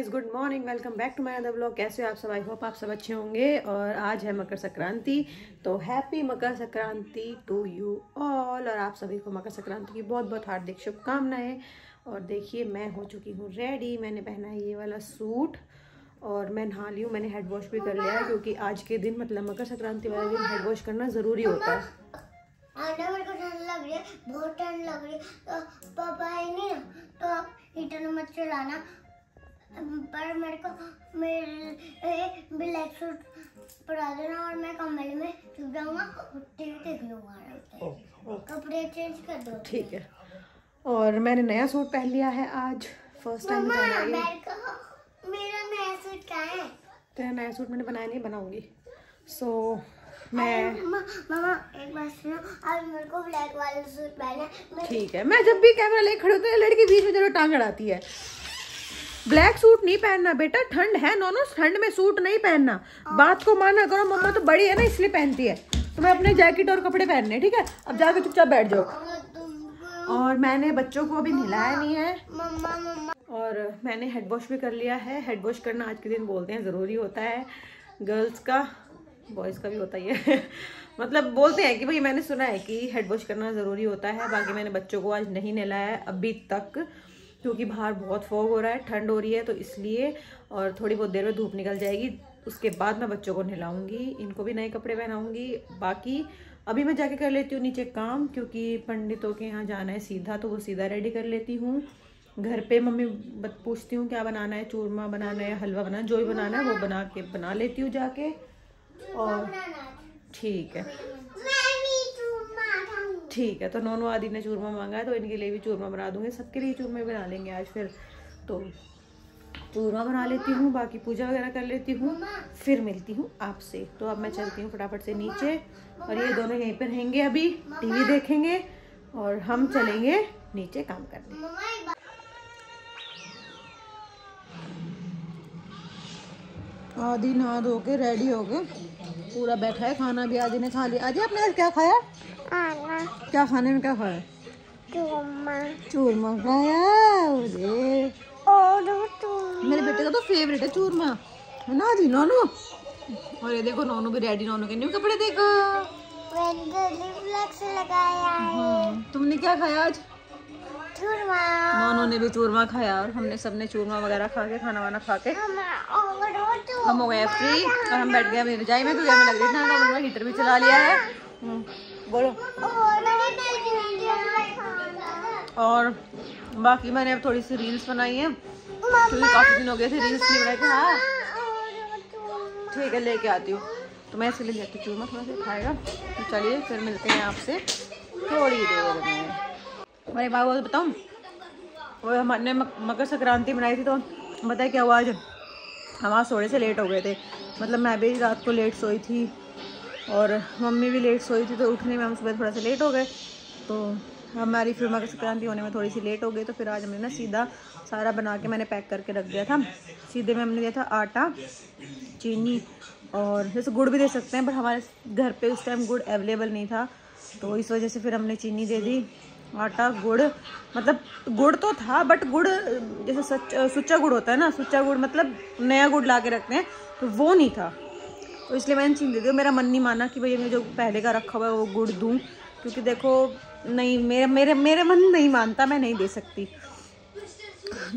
Good morning, welcome back to my other blog. कैसे हो आप सब? आई होप आप सब अच्छे होंगे। और आज है मकर संक्रांति, तो happy Makar Sankranti to you all. और आप सभी को मकर संक्रांति की बहुत बहुत हार्दिक शुभकामनाएं। और देखिए मैं हो चुकी हूँ रेडी। मैंने पहना है ये वाला सूट और मैं नहा ली हूँ। मैंने हेड वॉश भी कर लिया है क्योंकि आज के दिन मतलब मकर संक्रांति वाले दिन हेड वॉश करना ज़रूरी होता है। मेरे को ठंड लग रही है, बहुत ठंड लग रही है, तो पापा है नहीं ना, तो आप हीटर मत चलाना। पर मेरे को मेरे ब्लैक सूट पड़ा देना और मैं कमरे में छुप जाऊंगा, टीवी देख लूंगा। कपड़े चेंज कर दो, ठीक है। और मैंने नया सूट पहन लिया है आज, फर्स्ट टाइम पहना है। मेरा नया सूट कहाँ है? तेरा नया सूट मैंने बनाया नहीं, बनाऊंगी। सो मैं मामा एक बात सुनो, आज मेरे को ब्लैक वाला सूट पहना है। ठीक है, मैं जब भी कैमरा लेके खड़ी होती है लड़की बीच में जरूर टांग अड़ाती है। ब्लैक सूट नहीं पहनना बेटा, ठंड है। नोनो ठंड में सूट नहीं पहनना। बात को माना करो, मम्मा तो बड़ी है ना इसलिए पहनती है। तुम्हें अपने जैकेट और कपड़े पहनने, ठीक है? अब जाके चुपचाप बैठ जाओ। और मैंने बच्चों को अभी नहलाया नहीं है और मैंने हेड वॉश भी कर लिया है। हेड वॉश करना आज के दिन बोलते हैं ज़रूरी होता है, गर्ल्स का, बॉयज़ का भी होता ही है मतलब बोलते हैं कि भाई, मैंने सुना है कि हेड वॉश करना ज़रूरी होता है। बाकी मैंने बच्चों को आज नहीं नहलाया है अभी तक क्योंकि बाहर बहुत फॉग हो रहा है, ठंड हो रही है, तो इसलिए। और थोड़ी बहुत देर में धूप निकल जाएगी, उसके बाद मैं बच्चों को नहलाऊंगी, इनको भी नए कपड़े पहनाऊंगी। बाकी अभी मैं जाके कर लेती हूँ नीचे काम क्योंकि पंडितों के यहाँ जाना है सीधा, तो वो सीधा रेडी कर लेती हूँ। घर पे मम्मी पूछती हूँ क्या बनाना है, चूरमा बनाना है या हलवा बनाना है, जो भी बनाना है वो बना लेती हूँ जाके। और ठीक है, तो नोनो आदि ने चूरमा मांगा है तो इनके लिए भी चूरमा बना दूंगी, सबके लिए चूरमे बना लेंगे आज। फिर तो चूरमा बना लेती हूँ, बाकी पूजा वगैरह कर लेती हूँ, फिर मिलती हूँ आपसे। तो अब मैं चलती हूँ फटाफट से नीचे और ये दोनों यहीं पर रहेंगे, अभी टीवी देखेंगे और हम चलेंगे नीचे काम करने। आदि नहा धो के रेडी हो गए, पूरा बैठा है, खाना भी आदि ने खा लिया। आदि आपने क्या खाया? क्या खाने में क्या खाया? चूरमा खाया। मेरे बेटे का तो फेवरेट है चूरमा, है ना जी नोनू? और ये देखो नोनू भी रेडी, नोनू के न्यू कपड़े देखो। तुमने क्या खाया आज? चूरमा। नोनू ने भी चूरमा खाया और हमने सबने चूरमा वगैरह खा के, खाना वाना खा के हम हो गए फ्री और हम बैठ गए अभी रजाई में क्योंकि हमें लग रही ठंड। हीटर भी चला लिया है। बोलो। और बाकी मैंने अब थोड़ी सी रील्स बनाई है क्योंकि काफी दिन हो गए थे रील्स नहीं बनाई थी। हाँ ठीक है, लेके आती हूँ। तो मैं इसलिए लेती हूँ चूरमा, थोड़ा सा खाएगा। तो चलिए फिर मिलते हैं आपसे थोड़ी देर में। अरे बाबू बताऊँ, वो हमने मकर संक्रांति बनाई थी तो बताए क्या हुआ, आज हम आज सोने से लेट हो गए थे। मतलब मैं भी रात को लेट सोई थी और मम्मी भी लेट सोई थी, तो उठने में हम सुबह थोड़ा सा लेट हो गए। तो हमारी फिर मकर संक्रांति होने में थोड़ी सी लेट हो गई। तो फिर आज हमने ना सीधा सारा बना के मैंने पैक करके रख दिया था। सीधे में हमने दिया था आटा, चीनी और जैसे गुड़ भी दे सकते हैं, पर हमारे घर पे उस टाइम गुड़ अवेलेबल नहीं था, तो इस वजह से फिर हमने चीनी दे दी। आटा, गुड़, मतलब गुड़ तो था बट गुड़ जैसे सुच्चा गुड़ होता है ना, सुच्चा गुड़ मतलब नया गुड़ ला के रखते हैं, तो वो नहीं था, तो इसलिए मैंने चीनी दे दी। मेरा मन नहीं माना कि भाई मैं जो पहले का रखा हुआ है वो गुड़ दूँ, क्योंकि देखो नहीं, मेरे मन नहीं मानता, मैं नहीं दे सकती,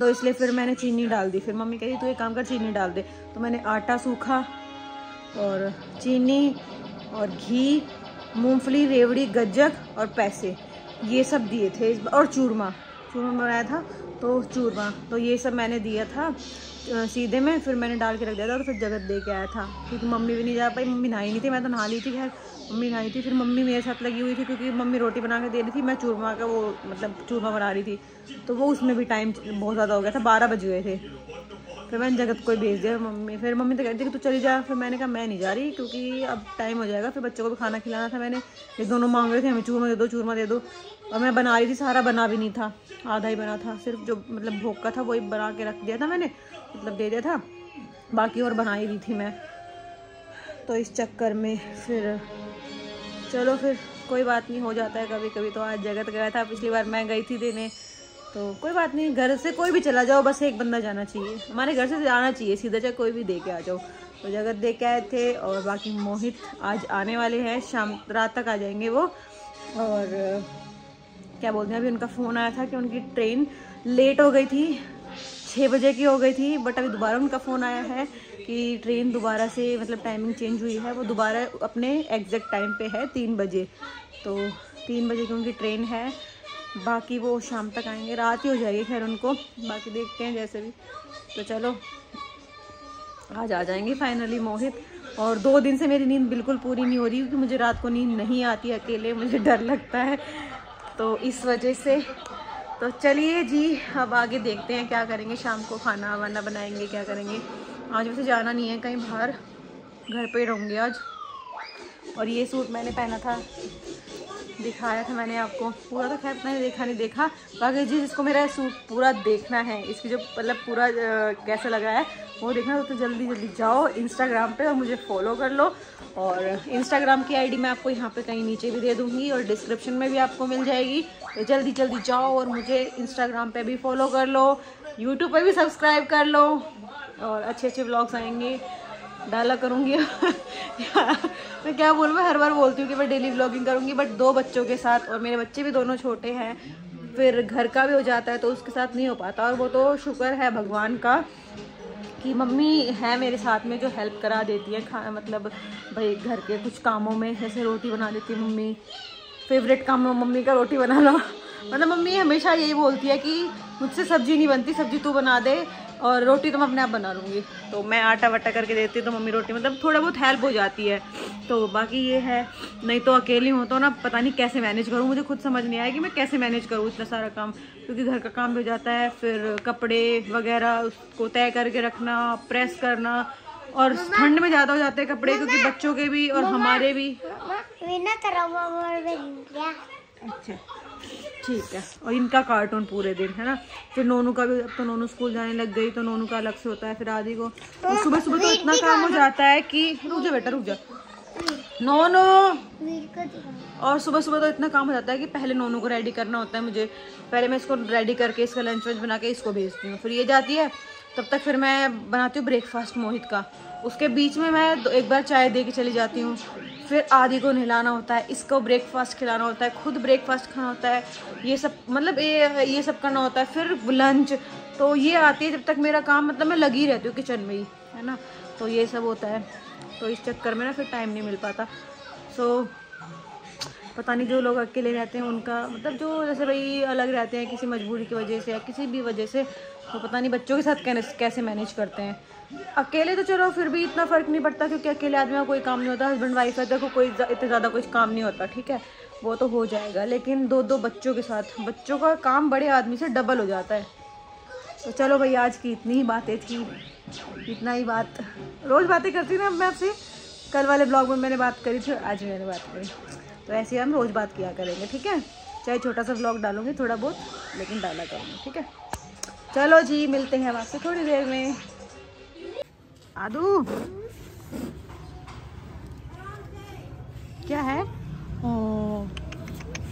तो इसलिए फिर मैंने चीनी डाल दी। फिर मम्मी कही तू एक काम कर, चीनी डाल दे। तो मैंने आटा सूखा और चीनी और घी, मूंगफली, रेवड़ी, गज्जक और पैसे, ये सब दिए थे। और चूरमा बनाया था, तो चूरमा, तो ये सब मैंने दिया था सीधे में। फिर मैंने डाल के रख दिया था, तो फिर जगत दे के आया था क्योंकि मम्मी भी नहीं जा पाई। मम्मी नहाई नहीं थी, मैं तो नहा ली थी। खैर मम्मी नहाई थी, फिर मम्मी मेरे साथ लगी हुई थी क्योंकि मम्मी रोटी बना के दे रही थी, मैं चूरमा का वो मतलब चूरमा बना रही थी, तो वो उसमें भी टाइम बहुत ज़्यादा हो गया था, 12 बज गए थे। फिर मैंने जगत को ही भेज दिया। फिर मम्मी तो कहती कि तू चली जा, फिर मैंने कहा मैं नहीं जा रही क्योंकि अब टाइम हो जाएगा, फिर बच्चों को भी खाना खिलाना था। मैंने ये दोनों मांग रहे थे हमें चूरमा दे दो, चूरमा दे दो, और मैं बना रही थी, सारा बना भी नहीं था, आधा ही बना था, सिर्फ जो मतलब भोग का था वही बना के रख दिया था मैंने, मतलब दे दिया था, बाकी और बनाई भी थी मैं। तो इस चक्कर में फिर चलो फिर कोई बात नहीं, हो जाता है कभी कभी। तो आज जगत गया था, पिछली बार मैं गई थी देने, तो कोई बात नहीं, घर से कोई भी चला जाओ, बस एक बंदा जाना चाहिए, हमारे घर से जाना चाहिए सीधा, चाहे कोई भी दे के आ जाओ। तो जगत दे के आए थे, और बाकी मोहित आज आने वाले हैं, शाम रात तक आ जाएंगे वो। और क्या बोलते हैं, अभी उनका फ़ोन आया था कि उनकी ट्रेन लेट हो गई थी, 6 बजे की हो गई थी, बट अभी दोबारा उनका फ़ोन आया है कि ट्रेन दोबारा से मतलब टाइमिंग चेंज हुई है, वो दोबारा अपने एग्जैक्ट टाइम पे है 3 बजे। तो 3 बजे की उनकी ट्रेन है, बाकी वो शाम तक आएंगे, रात ही हो जाएगी खैर उनको, बाकी देखते हैं जैसे भी। तो चलो आज आ जाएंगे फाइनली मोहित। और 2 दिन से मेरी नींद बिल्कुल पूरी नहीं हो रही, क्योंकि मुझे रात को नींद नहीं आती अकेले, मुझे डर लगता है, तो इस वजह से। तो चलिए जी, अब आगे देखते हैं क्या करेंगे, शाम को खाना वाना बनाएंगे, क्या करेंगे। आज वैसे जाना नहीं है कहीं बाहर, घर पे ही रहूँगी आज। और ये सूट मैंने पहना था, दिखाया था मैंने आपको, पूरा तो खैर मैंने नहीं देखा। बाकी जी जिसको मेरा सूट पूरा देखना है, इसकी जो मतलब पूरा कैसा लगा है वो देखना, तो जल्दी जल्दी जाओ इंस्टाग्राम पे और मुझे फॉलो कर लो। और इंस्टाग्राम की आईडी मैं आपको यहाँ पे कहीं नीचे भी दे दूँगी, और डिस्क्रिप्शन में भी आपको मिल जाएगी। तो जल्दी जल्दी जाओ और मुझे इंस्टाग्राम पे भी फॉलो कर लो, यूट्यूब पे भी सब्सक्राइब कर लो, और अच्छे अच्छे व्लॉग्स आएंगे, डाला करूँगी। मैं क्या बोलूँ, मैं हर बार बोलती हूँ कि मैं डेली व्लॉगिंग करूँगी, बट 2 बच्चों के साथ, और मेरे बच्चे भी दोनों छोटे हैं, फिर घर का भी हो जाता है, तो उसके साथ नहीं हो पाता। और वो तो शुक्र है भगवान का कि मम्मी है मेरे साथ में, जो हेल्प करा देती है मतलब भाई घर के कुछ कामों में, जैसे रोटी बना देती है मम्मी, फेवरेट काम है मम्मी का रोटी बना लो। मतलब मम्मी हमेशा यही बोलती है कि मुझसे सब्जी नहीं बनती, सब्जी तू बना दे, और रोटी तो मैं अपने आप बना लूँगी। तो मैं आटा वाटा करके देती हूँ, तो मम्मी रोटी मतलब थोड़ा बहुत हेल्प हो जाती है। तो बाकी ये है, नहीं तो अकेली हूँ तो ना पता नहीं कैसे मैनेज करूँ, मुझे खुद समझ नहीं आया कि मैं कैसे मैनेज करूँ इतना सारा काम, क्योंकि घर का काम भी हो जाता है, फिर कपड़े वगैरह उसको तय करके रखना, प्रेस करना, और ठंड में ज़्यादा हो जाते हैं कपड़े, क्योंकि बच्चों के भी और हमारे भी। अच्छा ठीक है, और इनका कार्टून पूरे दिन है ना, फिर नोनू का भी, अब तो नोनू स्कूल जाने लग गई, तो नोनू का अलग से होता है, फिर आदि को तो सुबह सुबह तो इतना काम हो जाता है कि रुक जा बेटा रुक जा नोनू, और सुबह सुबह तो इतना काम हो जाता है कि पहले नोनू को रेडी करना होता है मुझे, पहले मैं इसको रेडी करके इसका लंच वंच बना के इसको भेजती हूँ, फिर ये जाती है, तब तक फिर मैं बनाती हूँ ब्रेकफास्ट मोहित का, उसके बीच में मैं एक बार चाय दे के चली जाती हूँ, फिर आदि को नहलाना होता है, इसको ब्रेकफास्ट खिलाना होता है, खुद ब्रेकफास्ट खाना होता है, ये सब मतलब ये सब करना होता है, फिर लंच। तो ये आती है जब तक मेरा काम मतलब मैं लगी रहती हूँ किचन में ही, है ना, तो ये सब होता है, तो इस चक्कर में ना फिर टाइम नहीं मिल पाता। सो पता नहीं जो लोग अकेले रहते हैं उनका मतलब, जो जैसे भाई अलग रहते हैं किसी मजबूरी की वजह से या किसी भी वजह से, तो पता नहीं बच्चों के साथ कैसे मैनेज करते हैं। अकेले तो चलो फिर भी इतना फ़र्क नहीं पड़ता, क्योंकि अकेले आदमी का कोई काम नहीं होता, हस्बैंड वाइफ है तो कोई इतना ज़्यादा कुछ काम नहीं होता, ठीक है वो तो हो जाएगा, लेकिन 2 बच्चों के साथ बच्चों का काम बड़े आदमी से डबल हो जाता है। तो चलो भाई आज की इतनी ही बातें थी, इतना ही बात, रोज़ बातें करती ना मैं आपसे, कल वाले ब्लॉग में मैंने बात करी थी, आज भी मैंने बात करी, तो ऐसे हम रोज़ बात किया करेंगे, ठीक है, चाहे छोटा सा ब्लॉग डालूंगी थोड़ा बहुत, लेकिन डाला करूँगी, ठीक है। चलो जी मिलते हैं आपसे थोड़ी देर में। आदू क्या है,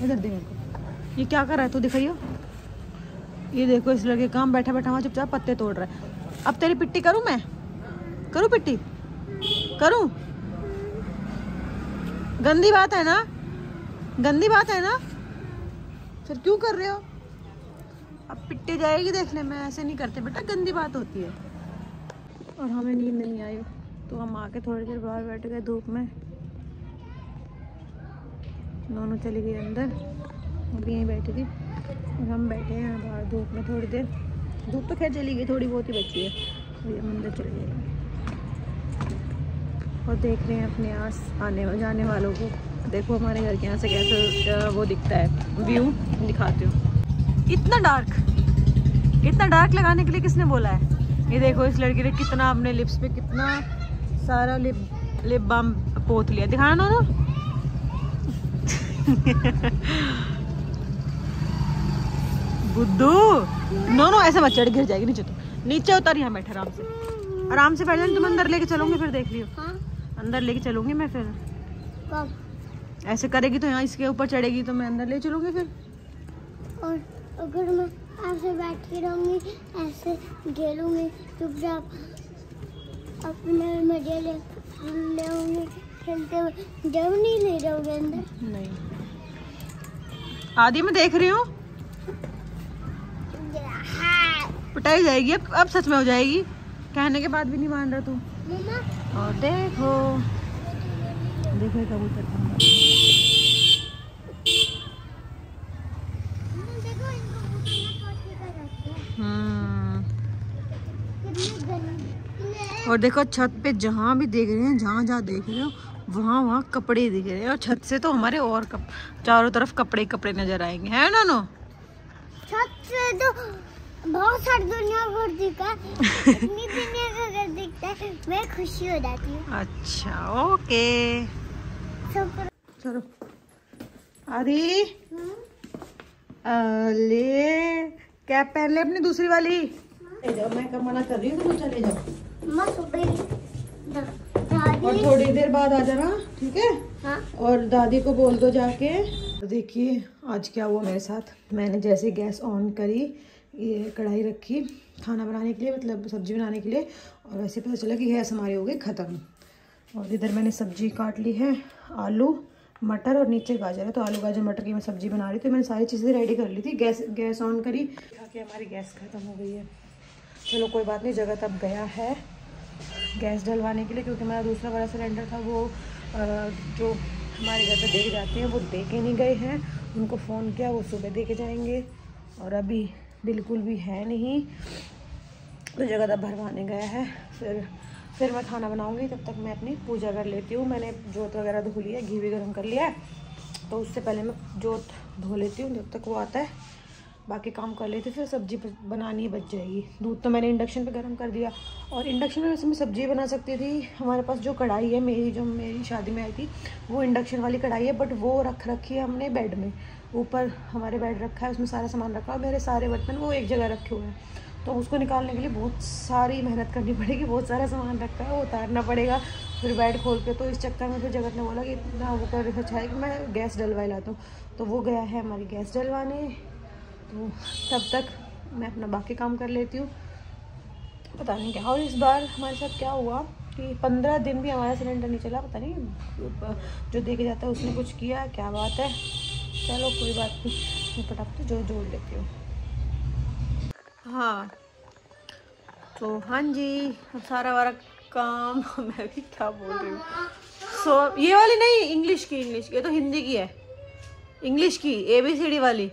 इधर दे मेरे को, ये क्या कर रहा है तू दिखाइयो, ये देखो इस लड़के काम बैठा बैठा वहाँ चुपचाप पत्ते तोड़ रहा है। अब तेरी पिट्टी करूँ मैं, करूँ पिट्टी करूँ, गंदी बात है ना, गंदी बात है ना, फिर क्यों कर रहे हो, अब पिट्टी जाएगी देखने में, ऐसे नहीं करते बेटा, गंदी बात होती है। और हमें नींद नहीं आई तो हम आके थोड़ी देर बाहर बैठ गए धूप में, दोनों चली गई अंदर, अभी यहीं बैठी थी और हम बैठे हैं बाहर धूप में थोड़ी देर, धूप तो खैर चली गई, थोड़ी बहुत ही बची है, अभी हम अंदर चले गए और देख रहे हैं अपने आस आने जाने वालों को। देखो हमारे घर के यहाँ से कैसे वो दिखता है व्यू, दिखाती हूँ। इतना डार्क लगाने के लिए किसने बोला है, ये देखो इस लड़की ने कितना अपने लिप्स पे कितना सारा लिप बाम पोत लिया, दिखाना ना बुद्धू, नो ऐसे मत चढ़, गिर जाएगी नीचे, तो नीचे उतर, यहाँ बैठे आराम से बैठ जाए, तुम अंदर लेके चलोगे फिर देख लियो, अंदर लेके चलूंगी मैं फिर। कब? ऐसे करेगी तो यहाँ इसके ऊपर चढ़ेगी तो मैं अंदर ले चलूंगी फिर। और अगर मैं ऐसे बैठी रहूंगी, ऐसे खेलूंगी चुपचाप, अपने मजे ले होंगे खेलते हुए, जब नहीं ले जाओगे अंदर? नहीं आदि, मैं देख रही हूँ पिटाई जाएगी अब सच में हो जाएगी। कहने के बाद भी नहीं मान रहा तू। और देखो देखो कबूतर। और देखो छत पे जहाँ भी देख रहे हैं, जहाँ जहाँ देख रहे हो वहाँ वहाँ कपड़े दिख रहे हैं। और छत से तो हमारे और चारों तरफ कपड़े कपड़े नजर आएंगे, है ना नो? छत से तो बहुत सारी दुनिया भर दिखा है। इतनी दुनिया का अगर दिखता है मैं खुशी हो जाती हूँ। अच्छा ओके चलो आदि ले कैप पहन ले अपनी दूसरी वाली। जाओ, मैं कब मना कर रही हूँ तो चले जाओ। और थोड़ी देर बाद आ जाना, ठीक है? हाँ? और दादी को बोल दो जाके। तो देखिए आज क्या हुआ मेरे साथ। मैंने जैसे गैस ऑन करी, ये कढ़ाई रखी खाना बनाने के लिए, मतलब सब्जी बनाने के लिए, और वैसे पता चला कि गैस हमारी हो गई ख़त्म। और इधर मैंने सब्जी काट ली है, आलू मटर और नीचे गाजर है। तो आलू गाजर मटर की मैं सब्जी बना रही थी। मैंने सारी चीज़ें रेडी कर ली थी। गैस ऑन करी, ताकि हमारी गैस ख़त्म हो गई है। चलो कोई बात नहीं, जगह तब गया है गैस डलवाने के लिए, क्योंकि मेरा दूसरा बड़ा सिलेंडर था वो जो हमारे घर पे दे के जाते हैं वो दे के नहीं गए हैं। उनको फ़ोन किया, वो सुबह दे के जाएंगे, और अभी बिल्कुल भी है नहीं, तो जगह तब भरवाने गया है। फिर मैं खाना बनाऊंगी, तब तक मैं अपनी पूजा कर लेती हूँ। मैंने जोत वगैरह धो लिया है, घी भी गर्म कर लिया है, तो उससे पहले मैं जोत धो लेती हूँ जब तक वो आता है। बाकी काम कर लेते, फिर सब्जी बनानी बच जाएगी। दूध तो मैंने इंडक्शन पे गर्म कर दिया, और इंडक्शन में वैसे मैं सब्जी बना सकती थी। हमारे पास जो कढ़ाई है मेरी शादी में आई थी, वो इंडक्शन वाली कढ़ाई है, बट वो रखी है हमने बेड में। ऊपर हमारे बेड रखा है, उसमें सारा सामान रखा है, मेरे सारे बर्तन वो एक जगह रखे हुए हैं। तो उसको निकालने के लिए बहुत सारी मेहनत करनी पड़ेगी, बहुत सारा सामान रखा है, वो उतारना पड़ेगा फिर बेड खोल के। तो इस चक्कर में फिर जगत ने बोला कि इतना वो कर अच्छा है कि मैं गैस डलवा लाता हूँ। तो वो गया है हमारी गैस डलवाने, तो तब तक मैं अपना बाकी काम कर लेती हूँ। पता नहीं क्या, और इस बार हमारे साथ क्या हुआ कि 15 दिन भी हमारा सिलेंडर नहीं चला। पता नहीं जो दे के जाता है उसने कुछ किया, क्या बात है। चलो कोई बात नहीं, मैं फटाफट जोड़ लेती हूँ। हाँ तो हाँ जी, अब सारा वारा काम मैं भी क्या बोल रही हूँ। सो ये वाली नहीं, इंग्लिश की, ये तो हिंदी की है, इंग्लिश की ABCD वाली।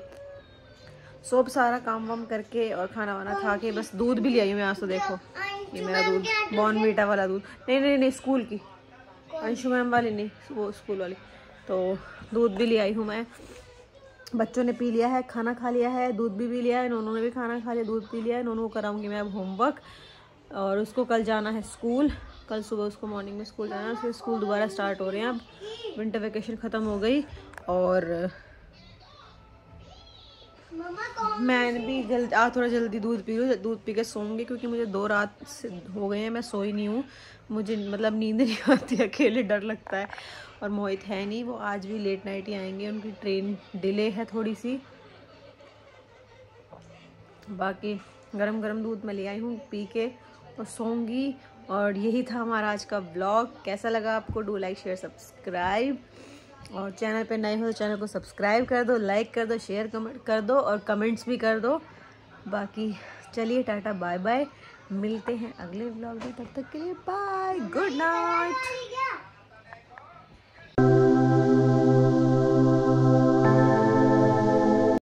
सब सारा काम वाम करके और खाना वाना खा के बस दूध भी ले आई हूँ मैं आज। तो देखो ये मेरा दूध, बॉर्नवीटा वाला दूध। नहीं स्कूल की, अंशु मैम वाली नहीं, वो स्कूल वाली। तो दूध भी ले आई हूँ मैं। बच्चों ने पी लिया है, खाना खा लिया है, दूध भी पी लिया है। नोनू ने भी खाना खा लिया, दूध पी लिया है। नोनू को कराऊंगी मैं अब होमवर्क, और उसको कल जाना है स्कूल। कल सुबह उसको मॉर्निंग में स्कूल जाना है। उसके स्कूल दोबारा स्टार्ट हो रहे हैं, अब विंटर वेकेशन ख़त्म हो गई। और मैं भी थोड़ा जल्दी दूध पी लूँ, दूध पी के सोऊंगी, क्योंकि मुझे 2 रात से हो गए हैं मैं सोई नहीं हूँ। मुझे मतलब नींद नहीं आती, अकेले डर लगता है। और मोहित है नहीं, वो आज भी लेट नाइट ही आएंगे, उनकी ट्रेन डिले है थोड़ी सी। बाकी गरम गरम दूध मैं ले आई हूँ, पी के और सोऊंगी। और यही था हमारा आज का व्लॉग। कैसा लगा आपको? डू लाइक शेयर सब्सक्राइब, और चैनल पे नए हो तो चैनल को सब्सक्राइब कर दो, लाइक कर दो, शेयर कमेंट कर दो, और कमेंट्स भी कर दो। बाकी चलिए टाटा बाय बाय, मिलते हैं अगले व्लॉग में। तब तक के लिए बाय, गुड नाइट।